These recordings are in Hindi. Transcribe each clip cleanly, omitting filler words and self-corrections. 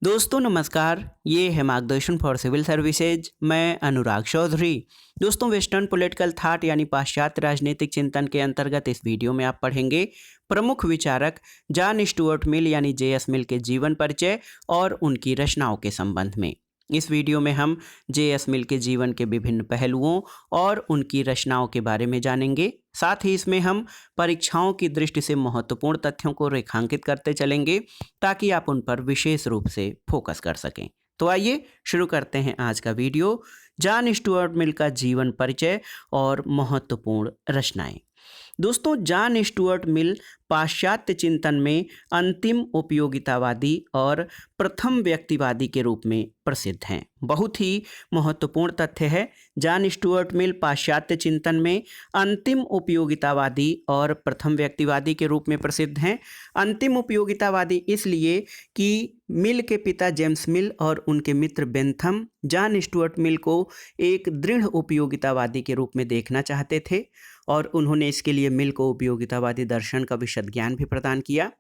दोस्तों नमस्कार, ये है मार्गदर्शन फॉर सिविल सर्विसेज। मैं अनुराग चौधरी। दोस्तों वेस्टर्न पॉलिटिकल थॉट यानी पाश्चात्य राजनीतिक चिंतन के अंतर्गत इस वीडियो में आप पढ़ेंगे प्रमुख विचारक जॉन स्टुअर्ट मिल यानी जे.एस. मिल के जीवन परिचय और उनकी रचनाओं के संबंध में। इस वीडियो में हम जे.एस. मिल के जीवन के विभिन्न पहलुओं और उनकी रचनाओं के बारे में जानेंगे। साथ ही इसमें हम परीक्षाओं की दृष्टि से महत्वपूर्ण तथ्यों को रेखांकित करते चलेंगे ताकि आप उन पर विशेष रूप से फोकस कर सकें। तो आइए शुरू करते हैं आज का वीडियो। जॉन स्टुअर्ट मिल का जीवन परिचय और महत्वपूर्ण रचनाएं। दोस्तों जॉन स्टुअर्ट मिल पाश्चात्य चिंतन में अंतिम उपयोगितावादी और प्रथम व्यक्तिवादी के रूप में प्रसिद्ध हैं। बहुत ही महत्वपूर्ण तथ्य है, जॉन स्टुअर्ट मिल पाश्चात्य चिंतन में अंतिम उपयोगितावादी और प्रथम व्यक्तिवादी के रूप में प्रसिद्ध हैं। अंतिम उपयोगितावादी इसलिए कि मिल के पिता जेम्स मिल और उनके मित्र बेंथम जॉन स्टुअर्ट मिल को एक दृढ़ उपयोगितावादी के रूप में देखना चाहते थे और उन्होंने इसके लिए मिल को उपयोगितावादी दर्शन का विशद ज्ञान भी प्रदान किया।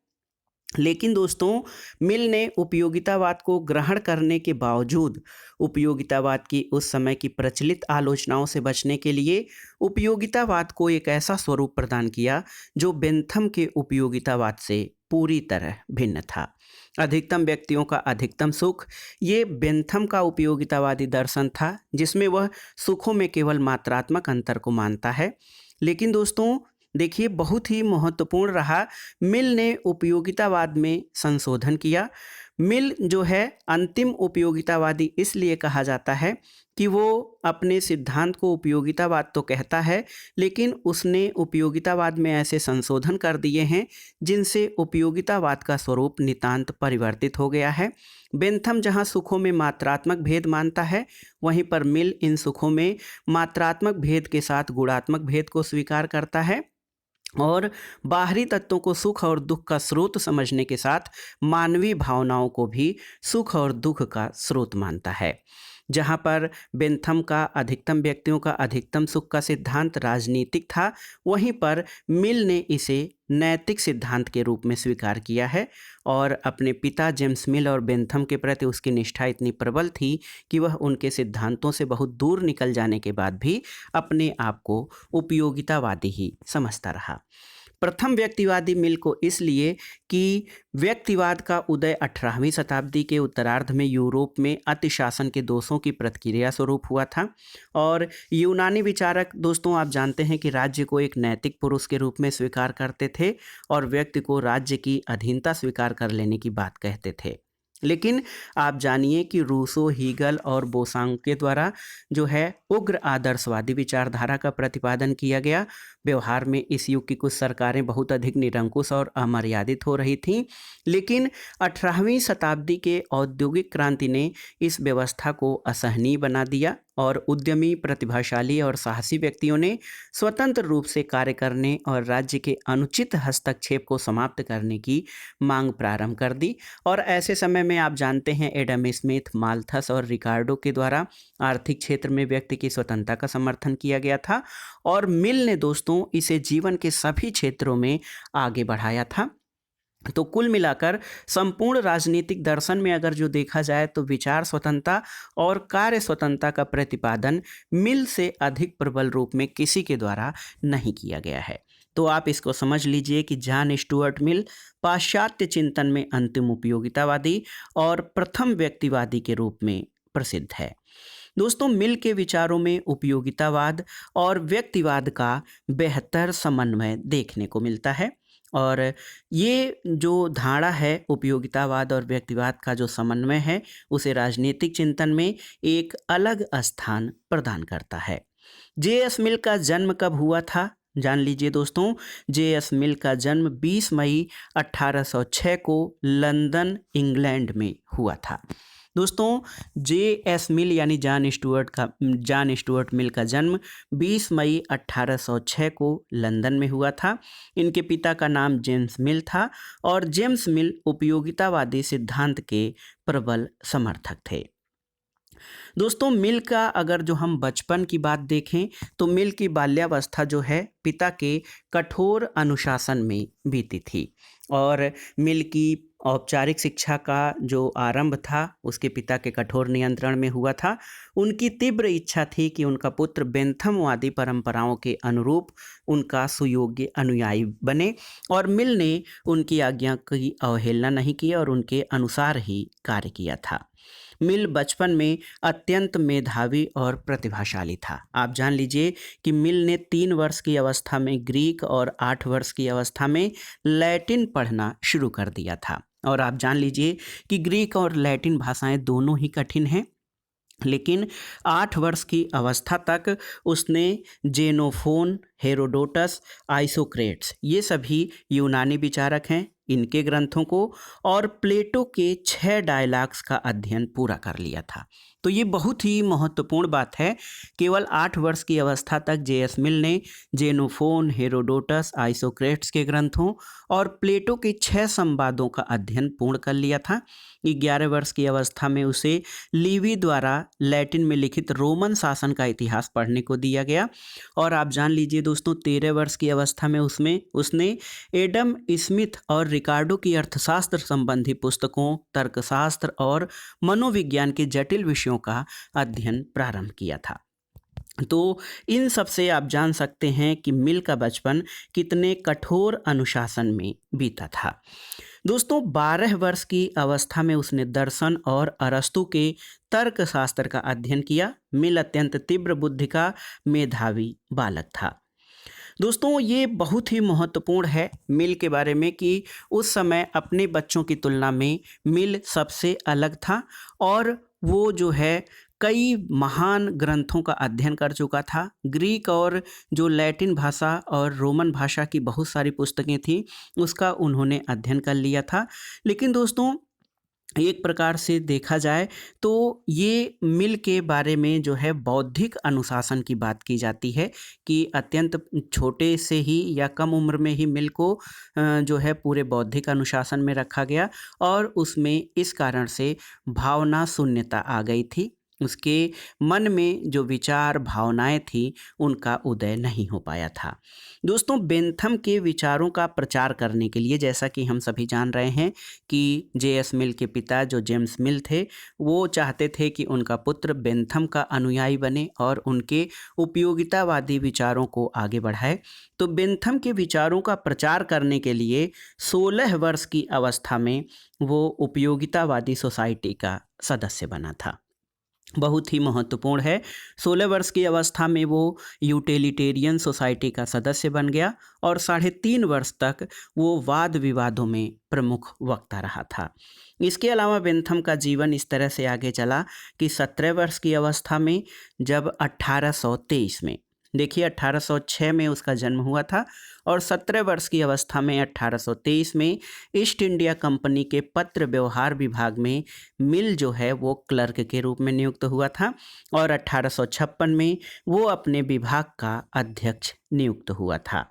लेकिन दोस्तों मिल ने उपयोगितावाद को ग्रहण करने के बावजूद उपयोगितावाद की उस समय की प्रचलित आलोचनाओं से बचने के लिए उपयोगितावाद को एक ऐसा स्वरूप प्रदान किया जो बेंथम के उपयोगितावाद से पूरी तरह भिन्न था। अधिकतम व्यक्तियों का अधिकतम सुख, ये बेंथम का उपयोगितावादी दर्शन था जिसमें वह सुखों में केवल मात्रात्मक अंतर को मानता है। लेकिन दोस्तों देखिए बहुत ही महत्वपूर्ण रहा, मिल ने उपयोगितावाद में संशोधन किया। मिल जो है अंतिम उपयोगितावादी इसलिए कहा जाता है कि वो अपने सिद्धांत को उपयोगितावाद तो कहता है लेकिन उसने उपयोगितावाद में ऐसे संशोधन कर दिए हैं जिनसे उपयोगितावाद का स्वरूप नितांत परिवर्तित हो गया है। बेंथम जहां सुखों में मात्रात्मक भेद मानता है, वहीं पर मिल इन सुखों में मात्रात्मक भेद के साथ गुणात्मक भेद को स्वीकार करता है और बाहरी तत्वों को सुख और दुख का स्रोत समझने के साथ मानवीय भावनाओं को भी सुख और दुख का स्रोत मानता है। जहाँ पर बेंथम का अधिकतम व्यक्तियों का अधिकतम सुख का सिद्धांत राजनीतिक था, वहीं पर मिल ने इसे नैतिक सिद्धांत के रूप में स्वीकार किया है और अपने पिता जेम्स मिल और बेंथम के प्रति उसकी निष्ठा इतनी प्रबल थी कि वह उनके सिद्धांतों से बहुत दूर निकल जाने के बाद भी अपने आप को उपयोगितावादी ही समझता रहा। प्रथम व्यक्तिवादी मिल को इसलिए कि व्यक्तिवाद का उदय 18वीं शताब्दी के उत्तरार्ध में यूरोप में अतिशासन के दोषों की प्रतिक्रिया स्वरूप हुआ था और यूनानी विचारक दोस्तों आप जानते हैं कि राज्य को एक नैतिक पुरुष के रूप में स्वीकार करते थे और व्यक्ति को राज्य की अधीनता स्वीकार कर लेने की बात कहते थे। लेकिन आप जानिए कि रूसो, हीगल और बोसांग के द्वारा जो है उग्र आदर्शवादी विचारधारा का प्रतिपादन किया गया। व्यवहार में इस युग की कुछ सरकारें बहुत अधिक निरंकुश और अमर्यादित हो रही थीं, लेकिन 18वीं शताब्दी के औद्योगिक क्रांति ने इस व्यवस्था को असहनीय बना दिया और उद्यमी, प्रतिभाशाली और साहसी व्यक्तियों ने स्वतंत्र रूप से कार्य करने और राज्य के अनुचित हस्तक्षेप को समाप्त करने की मांग प्रारंभ कर दी। और ऐसे समय में आप जानते हैं एडम स्मिथ, माल्थस और रिकार्डो के द्वारा आर्थिक क्षेत्र में व्यक्ति की स्वतंत्रता का समर्थन किया गया था और मिल ने दोस्तों इसे जीवन के सभी क्षेत्रों में आगे बढ़ाया था। तो कुल मिलाकर संपूर्ण राजनीतिक दर्शन में अगर जो देखा जाए तो विचार स्वतंत्रता और कार्य स्वतंत्रता का प्रतिपादन मिल से अधिक प्रबल रूप में किसी के द्वारा नहीं किया गया है। तो आप इसको समझ लीजिए कि जॉन स्टुअर्ट मिल पाश्चात्य चिंतन में अंतिम उपयोगितावादी और प्रथम व्यक्तिवादी के रूप में प्रसिद्ध है। दोस्तों मिल के विचारों में उपयोगितावाद और व्यक्तिवाद का बेहतर समन्वय देखने को मिलता है और ये जो धारणा है उपयोगितावाद और व्यक्तिवाद का जो समन्वय है उसे राजनीतिक चिंतन में एक अलग स्थान प्रदान करता है। जे.एस. मिल का जन्म कब हुआ था जान लीजिए दोस्तों। जे.एस. मिल का जन्म 20 मई 1806 को लंदन इंग्लैंड में हुआ था। दोस्तों जे.एस. मिल यानी जॉन स्टुअर्ट मिल का जन्म 20 मई 1806 को लंदन में हुआ था। इनके पिता का नाम जेम्स मिल था और जेम्स मिल उपयोगितावादी सिद्धांत के प्रबल समर्थक थे। दोस्तों मिल का अगर जो हम बचपन की बात देखें तो मिल की बाल्यावस्था जो है पिता के कठोर अनुशासन में बीती थी और मिल की औपचारिक शिक्षा का जो आरंभ था उसके पिता के कठोर नियंत्रण में हुआ था। उनकी तीव्र इच्छा थी कि उनका पुत्र बेंथमवादी परंपराओं के अनुरूप उनका सुयोग्य अनुयायी बने और मिल ने उनकी आज्ञा की अवहेलना नहीं की और उनके अनुसार ही कार्य किया था। मिल बचपन में अत्यंत मेधावी और प्रतिभाशाली था। आप जान लीजिए कि मिल ने 3 वर्ष की अवस्था में ग्रीक और 8 वर्ष की अवस्था में लैटिन पढ़ना शुरू कर दिया था। और आप जान लीजिए कि ग्रीक और लैटिन भाषाएं दोनों ही कठिन हैं, लेकिन 8 वर्ष की अवस्था तक उसने जेनोफोन, हेरोडोटस, आइसोक्रेट्स, ये सभी यूनानी विचारक हैं, इनके ग्रंथों को और प्लेटो के 6 डायलॉग्स का अध्ययन पूरा कर लिया था। तो ये बहुत ही महत्वपूर्ण बात है। केवल 8 वर्ष की अवस्था तक जे.एस. मिल ने जेनोफोन, हेरोडोटस, आइसोक्रेट्स के ग्रंथों और प्लेटो के 6 संवादों का अध्ययन पूर्ण कर लिया था। 11 वर्ष की अवस्था में उसे लीवी द्वारा लैटिन में लिखित रोमन शासन का इतिहास पढ़ने को दिया गया। और आप जान लीजिए दोस्तों, 13 वर्ष की अवस्था में उसने एडम स्मिथ और रिकार्डो की अर्थशास्त्र संबंधी पुस्तकों, तर्कशास्त्र और मनोविज्ञान के जटिल विषयों का अध्ययन प्रारंभ किया था। तो इन सब से आप जान सकते हैं कि मिल का बचपन कितने कठोर अनुशासन में बीता था। दोस्तों, 12 वर्ष की अवस्था में उसने दर्शन और अरस्तु के तर्कशास्त्र का अध्ययन किया। मिल अत्यंत तीव्र बुद्धि का मेधावी बालक था। दोस्तों, ये बहुत ही महत्वपूर्ण है मिल के बारे में कि उस समय अपने बच्चों की तुलना में मिल सबसे अलग था और वो जो है कई महान ग्रंथों का अध्ययन कर चुका था। ग्रीक और जो लैटिन भाषा और रोमन भाषा की बहुत सारी पुस्तकें थी, उसका उन्होंने अध्ययन कर लिया था। लेकिन दोस्तों, एक प्रकार से देखा जाए तो ये मिल के बारे में जो है बौद्धिक अनुशासन की बात की जाती है कि अत्यंत छोटे से ही या कम उम्र में ही मिल को जो है पूरे बौद्धिक अनुशासन में रखा गया और उसमें इस कारण से भावना शून्यता आ गई थी। उसके मन में जो विचार भावनाएं थी उनका उदय नहीं हो पाया था। दोस्तों, बेंथम के विचारों का प्रचार करने के लिए, जैसा कि हम सभी जान रहे हैं कि जे.एस. मिल के पिता जो जेम्स मिल थे, वो चाहते थे कि उनका पुत्र बेंथम का अनुयायी बने और उनके उपयोगितावादी विचारों को आगे बढ़ाए। तो बेंथम के विचारों का प्रचार करने के लिए 16 वर्ष की अवस्था में वो उपयोगितावादी सोसाइटी का सदस्य बना था। बहुत ही महत्वपूर्ण है। 16 वर्ष की अवस्था में वो यूटिलिटेरियन सोसाइटी का सदस्य बन गया और 3.5 वर्ष तक वो वाद विवादों में प्रमुख वक्ता रहा था। इसके अलावा बेंथम का जीवन इस तरह से आगे चला कि 17 वर्ष की अवस्था में, जब 1823 में, देखिए 1806 में उसका जन्म हुआ था और 17 वर्ष की अवस्था में 1823 में ईस्ट इंडिया कंपनी के पत्र व्यवहार विभाग में मिल जो है वो क्लर्क के रूप में नियुक्त हुआ था और 1856 में वो अपने विभाग का अध्यक्ष नियुक्त हुआ था।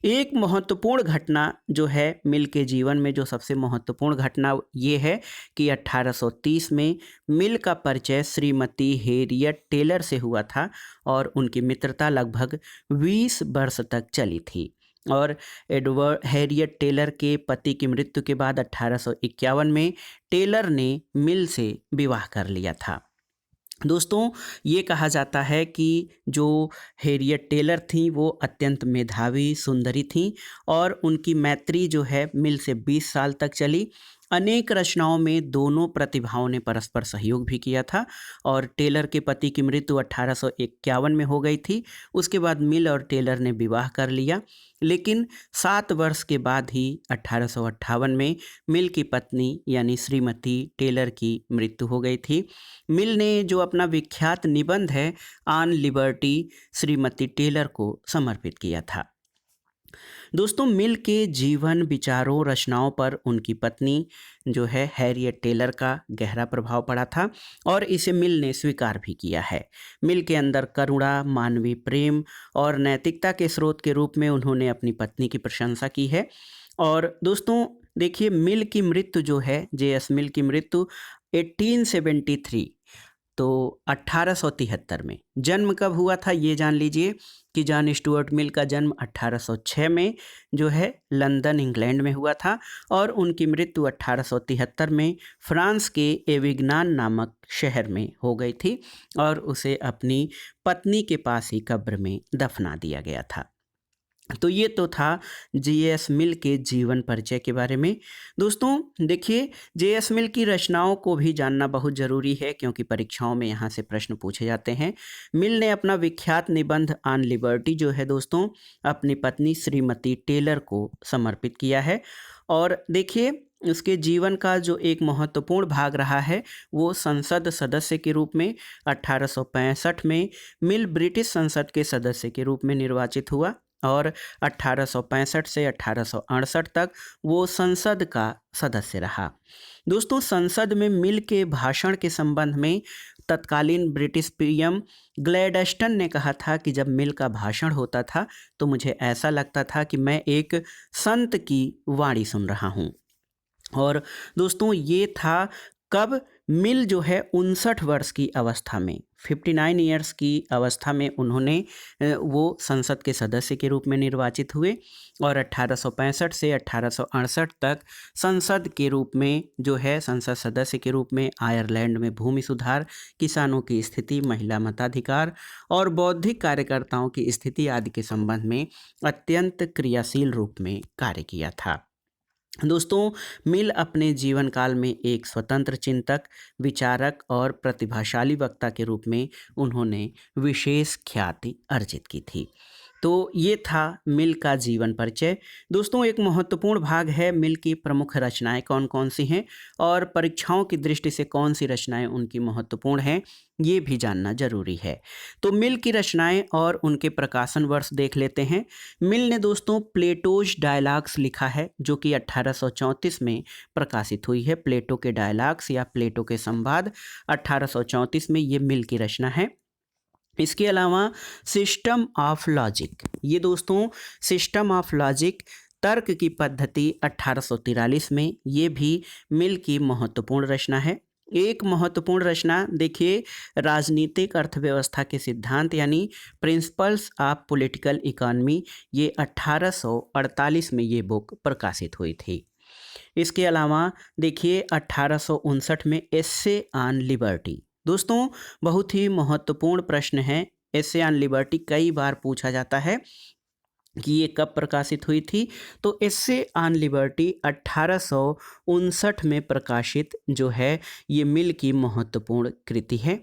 एक महत्वपूर्ण घटना जो है मिल के जीवन में, जो सबसे महत्वपूर्ण घटना ये है कि 1830 में मिल का परिचय श्रीमती हैरियट टेलर से हुआ था और उनकी मित्रता लगभग 20 वर्ष तक चली थी। और एडवर्ड हैरियट टेलर के पति की मृत्यु के बाद 1851 में टेलर ने मिल से विवाह कर लिया था। दोस्तों, ये कहा जाता है कि जो हैरियट टेलर थी वो अत्यंत मेधावी सुंदरी थी और उनकी मैत्री जो है मिल से 20 साल तक चली। अनेक रचनाओं में दोनों प्रतिभाओं ने परस्पर सहयोग भी किया था और टेलर के पति की मृत्यु 1851 में हो गई थी। उसके बाद मिल और टेलर ने विवाह कर लिया, लेकिन 7 वर्ष के बाद ही 1858 में मिल की पत्नी यानी श्रीमती टेलर की मृत्यु हो गई थी। मिल ने जो अपना विख्यात निबंध है ऑन लिबर्टी श्रीमती टेलर को समर्पित किया था। दोस्तों, मिल के जीवन, विचारों, रचनाओं पर उनकी पत्नी जो है हैरियट टेलर का गहरा प्रभाव पड़ा था और इसे मिल ने स्वीकार भी किया है। मिल के अंदर करुणा, मानवीय प्रेम और नैतिकता के स्रोत के रूप में उन्होंने अपनी पत्नी की प्रशंसा की है। और दोस्तों देखिए, मिल की मृत्यु जो है, जे.एस. मिल की मृत्यु 1873, तो 1873 में। जन्म कब हुआ था ये जान लीजिए कि जॉन स्टुअर्ट मिल का जन्म 1806 में जो है लंदन इंग्लैंड में हुआ था और उनकी मृत्यु 1873 में फ्रांस के एविग्नान नामक शहर में हो गई थी और उसे अपनी पत्नी के पास ही कब्र में दफना दिया गया था। तो ये तो था जे.एस. मिल के जीवन परिचय के बारे में। दोस्तों देखिए, जे.एस. मिल की रचनाओं को भी जानना बहुत ज़रूरी है क्योंकि परीक्षाओं में यहाँ से प्रश्न पूछे जाते हैं। मिल ने अपना विख्यात निबंध ऑन लिबर्टी जो है दोस्तों अपनी पत्नी श्रीमती टेलर को समर्पित किया है। और देखिए उसके जीवन का जो एक महत्वपूर्ण भाग रहा है वो संसद सदस्य के रूप में 1865 में मिल ब्रिटिश संसद के सदस्य के रूप में निर्वाचित हुआ और 1865 से 1868 तक वो संसद का सदस्य रहा। दोस्तों संसद में मिल के भाषण के संबंध में तत्कालीन ब्रिटिश पीएम ग्लैडस्टन ने कहा था कि जब मिल का भाषण होता था तो मुझे ऐसा लगता था कि मैं एक संत की वाणी सुन रहा हूँ। और दोस्तों ये था कब, मिल जो है 59 वर्ष की अवस्था में, 59 ईयर्स की अवस्था में उन्होंने वो संसद के सदस्य के रूप में निर्वाचित हुए और 1865 से 1868 तक संसद के रूप में जो है संसद सदस्य के रूप में आयरलैंड में भूमि सुधार, किसानों की स्थिति, महिला मताधिकार और बौद्धिक कार्यकर्ताओं की स्थिति आदि के संबंध में अत्यंत क्रियाशील रूप में कार्य किया था। दोस्तों मिल अपने जीवन काल में एक स्वतंत्र चिंतक, विचारक और प्रतिभाशाली वक्ता के रूप में उन्होंने विशेष ख्याति अर्जित की थी। तो ये था मिल का जीवन परिचय। दोस्तों एक महत्वपूर्ण भाग है मिल की प्रमुख रचनाएं कौन कौन सी हैं और परीक्षाओं की दृष्टि से कौन सी रचनाएं उनकी महत्वपूर्ण हैं ये भी जानना जरूरी है। तो मिल की रचनाएं और उनके प्रकाशन वर्ष देख लेते हैं। मिल ने दोस्तों प्लेटोज डायलॉग्स लिखा है जो कि 1834 में प्रकाशित हुई है। प्लेटो के डायलॉग्स या प्लेटो के संवाद 1834 में ये मिल की रचना है। इसके अलावा सिस्टम ऑफ लॉजिक, ये दोस्तों सिस्टम ऑफ लॉजिक तर्क की पद्धति 1843 में, ये भी मिल की महत्वपूर्ण रचना है। एक महत्वपूर्ण रचना देखिए राजनीतिक अर्थव्यवस्था के सिद्धांत यानी प्रिंसिपल्स ऑफ पॉलिटिकल इकोनॉमी, ये 1848 में ये बुक प्रकाशित हुई थी। इसके अलावा देखिए 1859 में एस्से ऑन लिबर्टी। दोस्तों बहुत ही महत्वपूर्ण प्रश्न है, एस्से ऑन लिबर्टी कई बार पूछा जाता है कि ये कब प्रकाशित हुई थी। तो एस्से ऑन लिबर्टी 1859 में प्रकाशित जो है ये मिल की महत्वपूर्ण कृति है।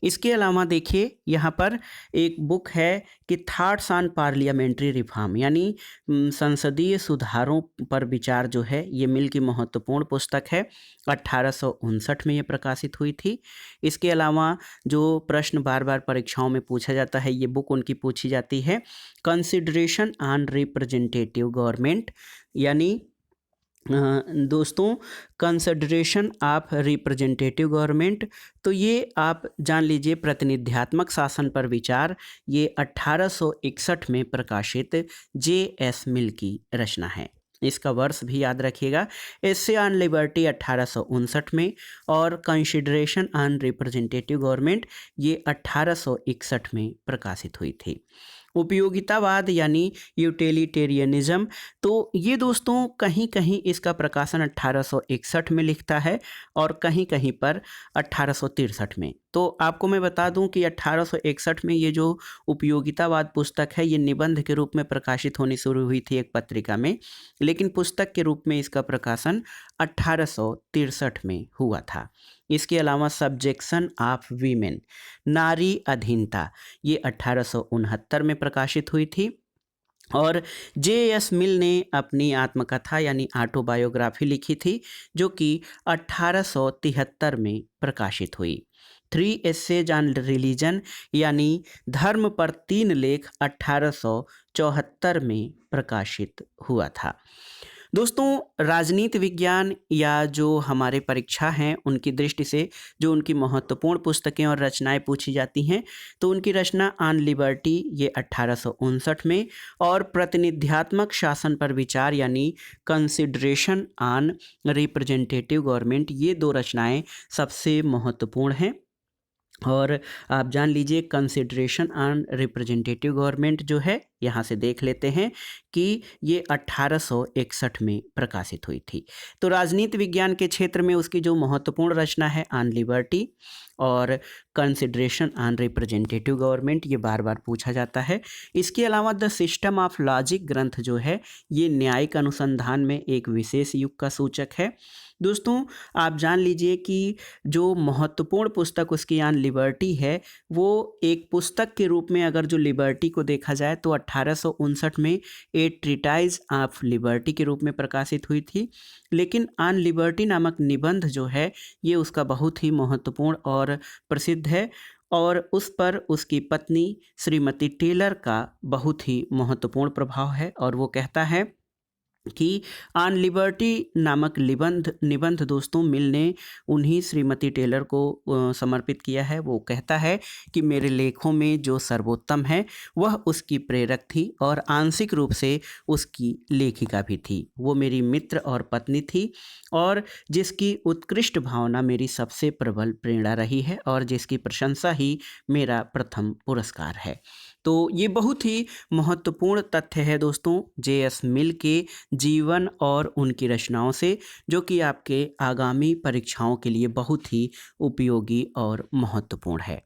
इसके अलावा देखिए यहाँ पर एक बुक है कि थॉट्स ऑन पार्लियामेंट्री रिफॉर्म यानी संसदीय सुधारों पर विचार जो है ये मिल की महत्वपूर्ण पुस्तक है। 1859 में ये प्रकाशित हुई थी। इसके अलावा जो प्रश्न बार बार परीक्षाओं में पूछा जाता है ये बुक उनकी पूछी जाती है कंसिडरेशन ऑन रिप्रेजेंटेटिव गवर्नमेंट यानी दोस्तों कंसिडरेशन ऑफ रिप्रेजेंटेटिव गवर्नमेंट। तो ये आप जान लीजिए प्रतिनिध्यात्मक शासन पर विचार, ये 1861 में प्रकाशित जे.एस. मिल की रचना है। इसका वर्ष भी याद रखिएगा। एस्से ऑन लिबर्टी 1859 में और कंसिडरेशन ऑन रिप्रेजेंटेटिव गवर्नमेंट ये 1861 में प्रकाशित हुई थी। उपयोगितावाद यानी यूटिलिटेरियनिज्म, तो ये दोस्तों कहीं कहीं इसका प्रकाशन 1861 में लिखता है और कहीं कहीं पर 1863 में। तो आपको मैं बता दूं कि 1861 में ये जो उपयोगितावाद पुस्तक है ये निबंध के रूप में प्रकाशित होनी शुरू हुई थी एक पत्रिका में, लेकिन पुस्तक के रूप में इसका प्रकाशन 1863 में हुआ था। इसके अलावा सब्जेक्शन ऑफ वीमेन, नारी अधीनता, ये 1869 में प्रकाशित हुई थी। और जे.एस. मिल ने अपनी आत्मकथा यानी ऑटोबायोग्राफी लिखी थी जो कि 1873 में प्रकाशित हुई। 3 एसेज ऑन रिलीजन यानी धर्म पर 3 लेख 1874 में प्रकाशित हुआ था। दोस्तों राजनीति विज्ञान या जो हमारे परीक्षा हैं उनकी दृष्टि से जो उनकी महत्वपूर्ण पुस्तकें और रचनाएं पूछी जाती हैं तो उनकी रचना ऑन लिबर्टी ये 1859 में और प्रतिनिध्यात्मक शासन पर विचार यानी कंसिडरेशन ऑन रिप्रेजेंटेटिव गवर्नमेंट, ये 2 रचनाएं सबसे महत्वपूर्ण हैं। और आप जान लीजिए कंसिडरेशन ऑन रिप्रेजेंटेटिव गवर्नमेंट जो है, यहाँ से देख लेते हैं कि ये 1861 में प्रकाशित हुई थी। तो राजनीति विज्ञान के क्षेत्र में उसकी जो महत्वपूर्ण रचना है ऑन लिबर्टी और कंसिडरेशन ऑन रिप्रेजेंटेटिव गवर्नमेंट, ये बार बार पूछा जाता है। इसके अलावा द सिस्टम ऑफ लॉजिक ग्रंथ जो है, ये न्यायिक अनुसंधान में एक विशेष युग का सूचक है। दोस्तों, आप जान लीजिए कि जो महत्वपूर्ण पुस्तक उसकी ऑन लिबर्टी है, वो एक पुस्तक के रूप में अगर जो लिबर्टी को देखा जाए तो 1859 में ए ट्रीटाइज ऑफ लिबर्टी के रूप में प्रकाशित हुई थी। लेकिन ऑन लिबर्टी नामक निबंध जो है, ये उसका बहुत ही महत्वपूर्ण और प्रसिद्ध है और उस पर उसकी पत्नी श्रीमती टेलर का बहुत ही महत्वपूर्ण प्रभाव है। और वो कहता है कि ऑन लिबर्टी नामक निबंध दोस्तों मिल ने उन्हीं श्रीमती टेलर को समर्पित किया है। वो कहता है कि मेरे लेखों में जो सर्वोत्तम है वह उसकी प्रेरक थी और आंशिक रूप से उसकी लेखिका भी थी। वो मेरी मित्र और पत्नी थी और जिसकी उत्कृष्ट भावना मेरी सबसे प्रबल प्रेरणा रही है और जिसकी प्रशंसा ही मेरा प्रथम पुरस्कार है। तो ये बहुत ही महत्वपूर्ण तथ्य है दोस्तों जे.एस. मिल के जीवन और उनकी रचनाओं से, जो कि आपके आगामी परीक्षाओं के लिए बहुत ही उपयोगी और महत्वपूर्ण है।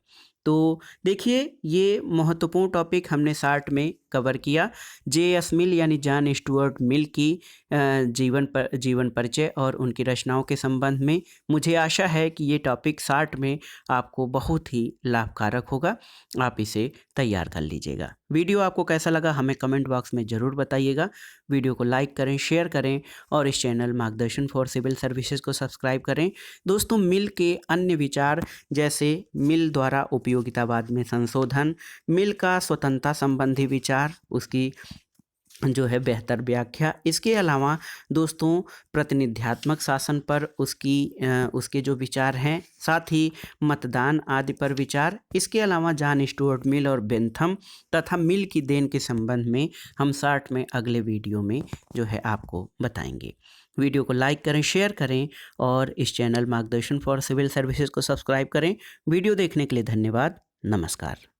तो देखिए, ये महत्वपूर्ण टॉपिक हमने शार्ट में कवर किया। जे.एस. मिल यानी जॉन स्टुअर्ट मिल की जीवन परिचय और उनकी रचनाओं के संबंध में मुझे आशा है कि ये टॉपिक शार्ट में आपको बहुत ही लाभकारक होगा। आप इसे तैयार कर लीजिएगा। वीडियो आपको कैसा लगा हमें कमेंट बॉक्स में ज़रूर बताइएगा। वीडियो को लाइक करें, शेयर करें और इस चैनल मार्गदर्शन फॉर सिविल सर्विसेज को सब्सक्राइब करें। दोस्तों, मिल के अन्य विचार जैसे मिल द्वारा उपयोगितावाद में संशोधन, मिल का स्वतंत्रता संबंधी विचार, उसकी जो है बेहतर व्याख्या, इसके अलावा दोस्तों प्रतिनिध्यात्मक शासन पर उसके जो विचार हैं, साथ ही मतदान आदि पर विचार, इसके अलावा जॉन स्टुअर्ट मिल और बेंथम तथा मिल की देन के संबंध में हम शार्ट में अगले वीडियो में जो है आपको बताएंगे। वीडियो को लाइक करें, शेयर करें और इस चैनल मार्गदर्शन फॉर सिविल सर्विसेज को सब्सक्राइब करें। वीडियो देखने के लिए धन्यवाद। नमस्कार।